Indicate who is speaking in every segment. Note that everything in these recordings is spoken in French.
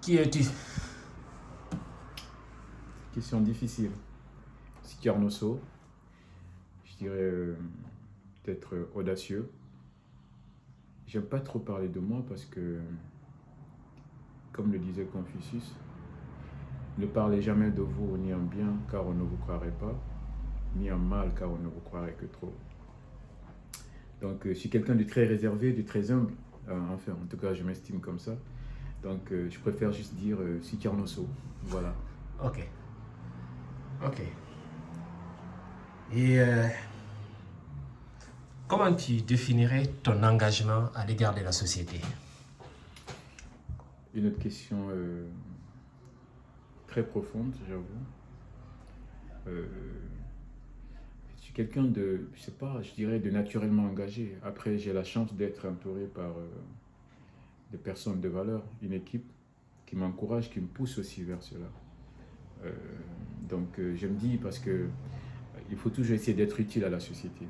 Speaker 1: Qui es-tu?
Speaker 2: Question difficile. Siki Arnosso, je dirais peut-être audacieux. J'aime pas trop parler de moi parce que, comme le disait Confucius, ne parlez jamais de vous ni en bien car on ne vous croirait pas, ni en mal car on ne vous croirait que trop. Donc je suis quelqu'un de très réservé, de très humble. Enfin, en tout cas, je m'estime comme ça. Donc je préfère juste dire Siki Arnosso. Voilà.
Speaker 1: Ok. Ok. Et comment tu définirais ton engagement à l'égard de la société?
Speaker 2: Une autre question très profonde, j'avoue. Je suis quelqu'un de, je sais pas, je dirais de naturellement engagé. Après, j'ai la chance d'être entouré par des personnes de valeur, une équipe qui m'encourage, qui me pousse aussi vers cela. Euh, donc, je me dis parce que il faut toujours essayer d'être utile à la société,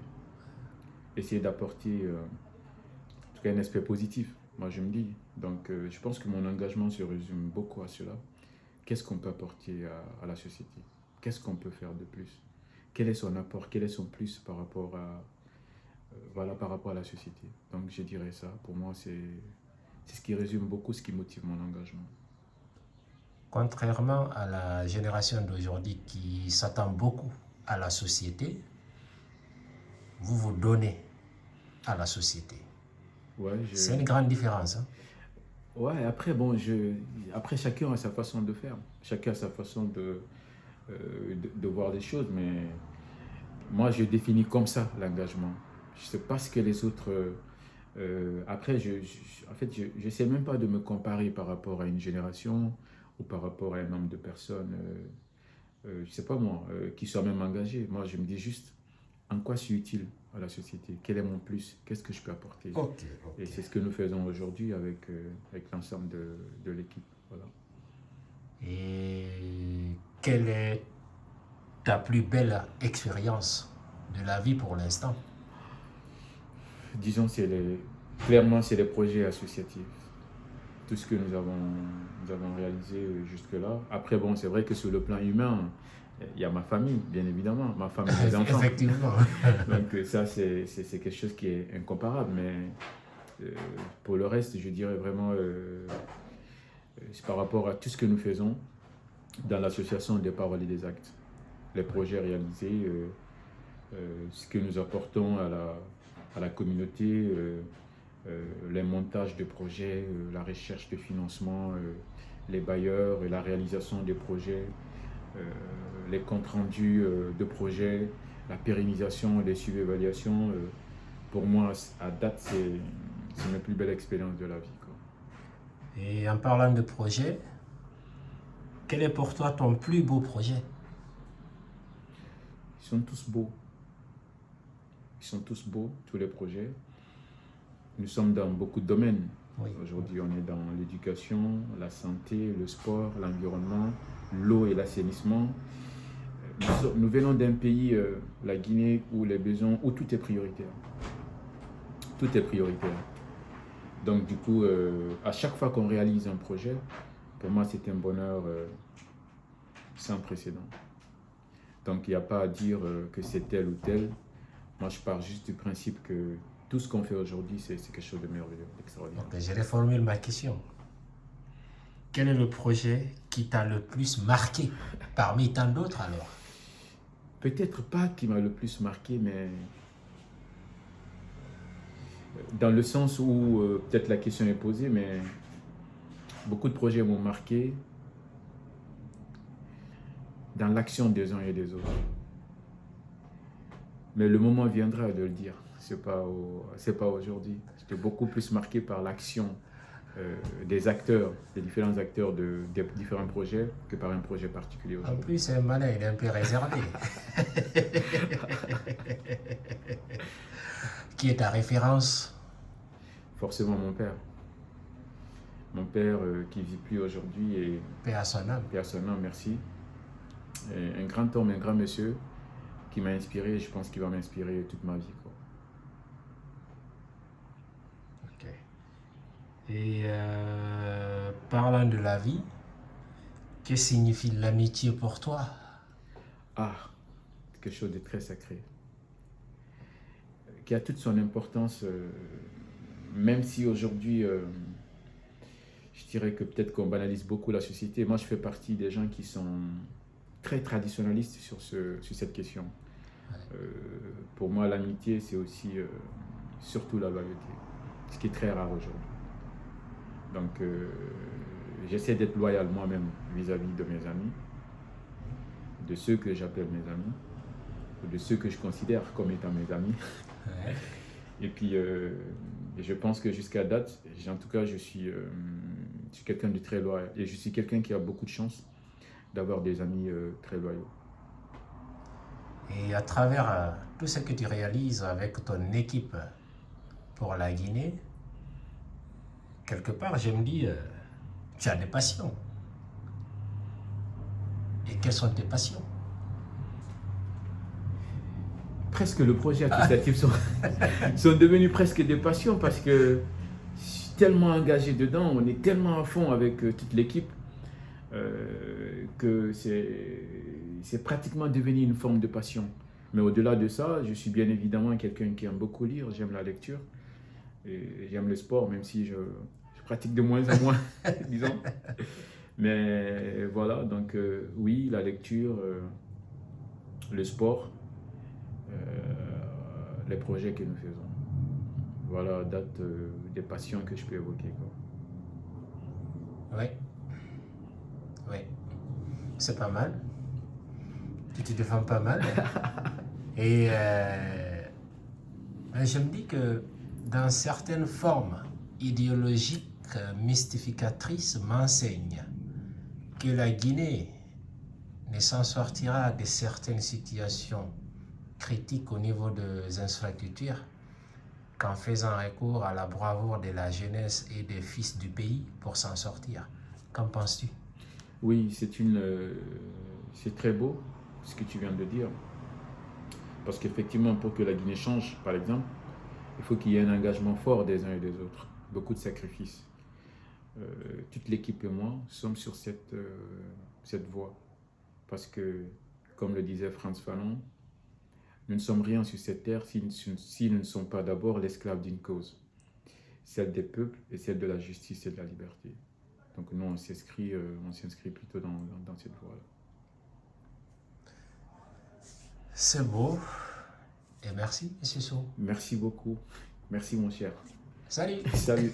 Speaker 2: essayer d'apporter en tout cas un aspect positif. Moi, je me dis. Donc, je pense que mon engagement se résume beaucoup à cela. Qu'est-ce qu'on peut apporter à la société? Qu'est-ce qu'on peut faire de plus? Quel est son apport? Quel est son plus par rapport à, voilà, par rapport à la société? Donc, je dirais ça. Pour moi, c'est ce qui résume beaucoup ce qui motive mon engagement.
Speaker 1: Contrairement à la génération d'aujourd'hui qui s'attend beaucoup à la société, vous vous donnez à la société.
Speaker 2: Ouais,
Speaker 1: C'est une grande différence, hein?
Speaker 2: ouais, après, bon, après, chacun a sa façon de faire. Chacun a sa façon de voir les choses, mais moi, je définis comme ça l'engagement. Je ne sais pas ce que les autres. Après, en fait, je ne sais même pas de me comparer par rapport à une génération ou par rapport à un nombre de personnes, je ne sais pas moi, qui soient même engagées. Moi, je me dis juste en quoi je suis utile à la société, quel est mon plus, qu'est-ce que je peux apporter.
Speaker 1: Ok,
Speaker 2: Et
Speaker 1: ok.
Speaker 2: c'est ce que nous faisons aujourd'hui avec l'ensemble de l'équipe. Voilà.
Speaker 1: Et quelle est ta plus belle expérience de la vie pour l'instant?
Speaker 2: Disons, clairement, c'est les projets associatifs. Tout ce que nous avons réalisé jusque-là. Après, bon, c'est vrai que sur le plan humain, il y a ma famille, bien évidemment, ma femme et mes enfants.
Speaker 1: Effectivement.
Speaker 2: Donc ça, c'est quelque chose qui est incomparable. Mais pour le reste, je dirais vraiment, c'est par rapport à tout ce que nous faisons dans l'association des paroles et des actes. Les projets réalisés, ce que nous apportons à la communauté, les montages de projets, la recherche de financement, les bailleurs, et la réalisation des projets, les comptes rendus de projets, la pérennisation, les suivi-évaluations. Pour moi, à date, c'est ma plus belle expérience de la vie, quoi.
Speaker 1: Et en parlant de projet, quel est pour toi ton plus beau projet?
Speaker 2: Ils sont tous beaux. Ils sont tous beaux, tous les projets. Nous sommes dans beaucoup de domaines.
Speaker 1: Oui.
Speaker 2: Aujourd'hui, on est dans l'éducation, la santé, le sport, l'environnement, l'eau et l'assainissement. Nous venons d'un pays, la Guinée, où les besoins, où tout est prioritaire. Tout est prioritaire. Donc du coup, à chaque fois qu'on réalise un projet, pour moi, c'est un bonheur sans précédent. Donc il n'y a pas à dire que c'est tel ou tel. Moi, je pars juste du principe que tout ce qu'on fait aujourd'hui, c'est quelque chose de merveilleux, d'extraordinaire.
Speaker 1: Donc, je reformule ma question. Quel est le projet qui t'a le plus marqué parmi tant d'autres alors?
Speaker 2: Peut-être pas qui m'a le plus marqué, mais dans le sens où peut-être la question est posée, mais beaucoup de projets m'ont marqué dans l'action des uns et des autres. Mais le moment viendra de le dire. C'est pas aujourd'hui. J'étais beaucoup plus marqué par l'action des acteurs, des différents acteurs des différents projets que par un projet particulier
Speaker 1: En
Speaker 2: aujourd'hui.
Speaker 1: plus, c'est un malin, il est un peu réservé. Qui est ta référence?
Speaker 2: Forcément mon père. Mon père qui vit plus aujourd'hui et
Speaker 1: Paix à son âme.
Speaker 2: personnellement, merci. Et un grand homme, un grand monsieur qui m'a inspiré et je pense qu'il va m'inspirer toute ma vie, quoi.
Speaker 1: Ok. Et parlant de la vie, que signifie l'amitié pour toi?
Speaker 2: Ah, quelque chose de très sacré, qui a toute son importance, même si aujourd'hui, je dirais que peut-être qu'on banalise beaucoup la société. Moi, je fais partie des gens qui sont très traditionnalistes sur cette question. Pour moi, l'amitié, c'est aussi surtout la loyauté, ce qui est très rare aujourd'hui. Donc, j'essaie d'être loyal moi-même vis-à-vis de mes amis, de ceux que j'appelle mes amis, ou de ceux que je considère comme étant mes amis.
Speaker 1: Ouais.
Speaker 2: Et puis, je pense que jusqu'à date, en tout cas, je suis quelqu'un de très loyal. Et je suis quelqu'un qui a beaucoup de chance d'avoir des amis très loyaux.
Speaker 1: Et à travers tout ce que tu réalises avec ton équipe pour la Guinée, quelque part, je me dis, tu as des passions. Et quelles sont tes passions?
Speaker 2: Presque le projet associatif sont devenus presque des passions parce que je suis tellement engagé dedans, on est tellement à fond avec toute l'équipe que c'est pratiquement devenu une forme de passion. Mais au-delà de ça, je suis bien évidemment quelqu'un qui aime beaucoup lire, j'aime la lecture, et j'aime le sport, même si je pratique de moins en moins, disons. Mais voilà, donc oui, la lecture, le sport, les projets que nous faisons. Voilà, à date des passions que je peux évoquer, quoi.
Speaker 1: Oui, oui. C'est pas mal. Tu te défends pas mal. Et je me dis que dans certaines formes idéologiques mystificatrices m'enseignent que la Guinée ne s'en sortira de certaines situations critiques au niveau des infrastructures qu'en faisant recours à la bravoure de la jeunesse et des fils du pays pour s'en sortir. Qu'en penses-tu?
Speaker 2: Oui, c'est très beau ce que tu viens de dire. Parce qu'effectivement, pour que la Guinée change, par exemple, il faut qu'il y ait un engagement fort des uns et des autres. Beaucoup de sacrifices. Toute l'équipe et moi sommes sur cette voie. Parce que, comme le disait Frantz Fanon, nous ne sommes rien sur cette terre si nous ne sommes pas d'abord l'esclave d'une cause, celle des peuples et celle de la justice et de la liberté. Donc nous, on s'inscrit plutôt dans cette voie-là.
Speaker 1: C'est beau. Et merci, M. Sow.
Speaker 2: Merci beaucoup. Merci, mon cher.
Speaker 1: Salut.
Speaker 2: Salut.